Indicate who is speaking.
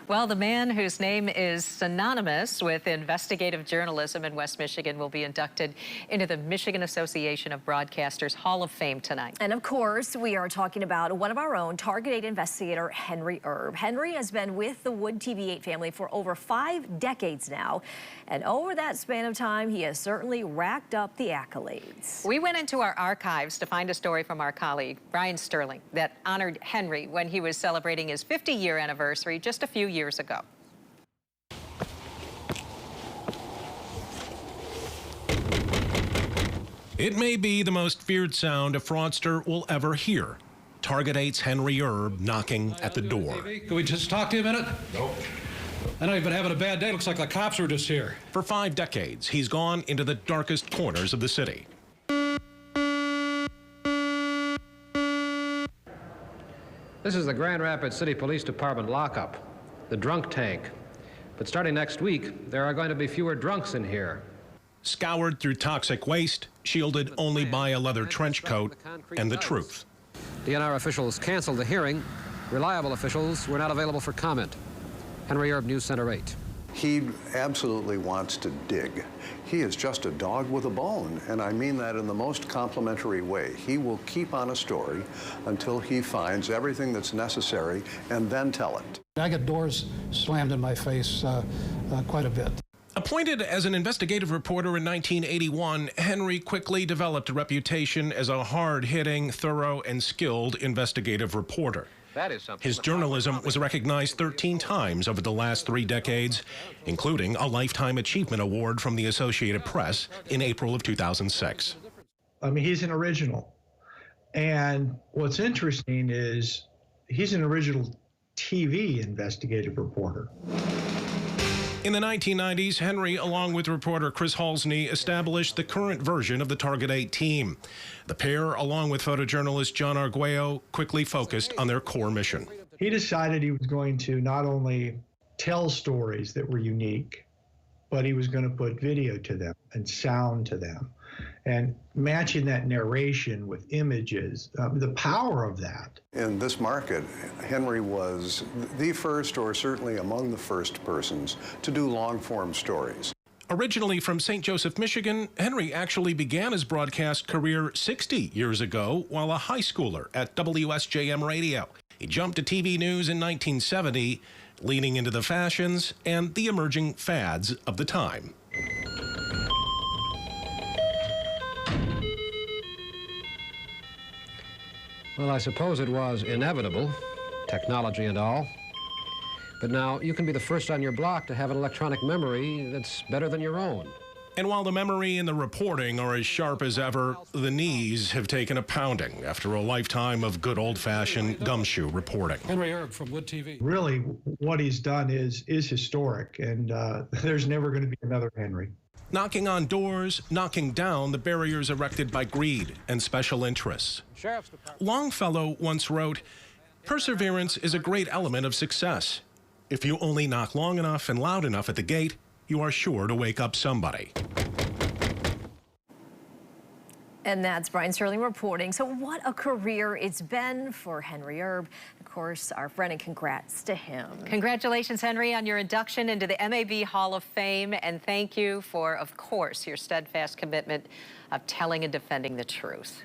Speaker 1: Well, the man whose name is synonymous with investigative journalism in West Michigan will be inducted into the Michigan Association of Broadcasters Hall of Fame tonight.
Speaker 2: And of course, we are talking about one of our own, Target 8 investigator Henry Erb. Henry has been with the Wood TV8 family for over 5 decades now. And over that span of time, he has certainly racked up the accolades.
Speaker 1: We went into our archives to find a story from our colleague, Brian Sterling, that honored Henry when he was celebrating his 50-year anniversary just a few years ago.
Speaker 3: It may be the most feared sound a fraudster will ever hear. Target 8's Henry Erb knocking at the door.
Speaker 4: Can we just talk to you a minute? Nope. I know you've been having a bad day. Looks like the cops were just here.
Speaker 3: For 5 decades, he's gone into the darkest corners of the city.
Speaker 5: This is the Grand Rapids City Police Department lockup, the drunk tank. But starting next week, there are going to be fewer drunks in here.
Speaker 3: Scoured through toxic waste, shielded only by a leather trench coat and the truth.
Speaker 5: DNR officials canceled the hearing. Reliable officials were not available for comment. Henry Erb, News Center 8.
Speaker 6: He absolutely wants to dig. He is just a dog with a bone, and I mean that in the most complimentary way. He will keep on a story until he finds everything that's necessary and then tell it.
Speaker 7: I get doors slammed in my face quite a bit.
Speaker 3: Appointed as an investigative reporter in 1981, Henry quickly developed a reputation as a hard-hitting, thorough, and skilled investigative reporter. His journalism was recognized 13 times over the last 3 decades, including a Lifetime Achievement Award from the Associated Press in April of 2006.
Speaker 8: I mean, he's an original. And what's interesting is he's an original TV investigative reporter.
Speaker 3: In the 1990s, Henry, along with reporter Chris Halsney, established the current version of the Target 8 team. The pair, along with photojournalist John Arguello, quickly focused on their core mission.
Speaker 8: He decided he was going to not only tell stories that were unique, but he was going to put video to them and sound to them. And matching that narration with images, the power of that.
Speaker 6: In this market, Henry was the first, or certainly among the first persons, to do long-form stories.
Speaker 3: Originally from St. Joseph, Michigan, Henry actually began his broadcast career 60 years ago while a high schooler at WSJM Radio. He jumped to TV news in 1970, leaning into the fashions and the emerging fads of the time.
Speaker 5: Well, I suppose it was inevitable, technology and all. But now you can be the first on your block to have an electronic memory that's better than your own.
Speaker 3: And while the memory and the reporting are as sharp as ever, the knees have taken a pounding after a lifetime of good old-fashioned gumshoe reporting.
Speaker 4: Henry Erb from Wood TV.
Speaker 8: Really, what he's done is historic, and there's never going to be another Henry.
Speaker 3: Knocking on doors, knocking down the barriers erected by greed and special interests. Longfellow once wrote, "Perseverance is a great element of success. If you only knock long enough and loud enough at the gate, you are sure to wake up somebody."
Speaker 2: And that's Brian Sterling reporting. So what a career it's been for Henry Erb. Of course, our friend, and congrats to him.
Speaker 1: Congratulations, Henry, on your induction into the MAB Hall of Fame. And thank you for, of course, your steadfast commitment of telling and defending the truth.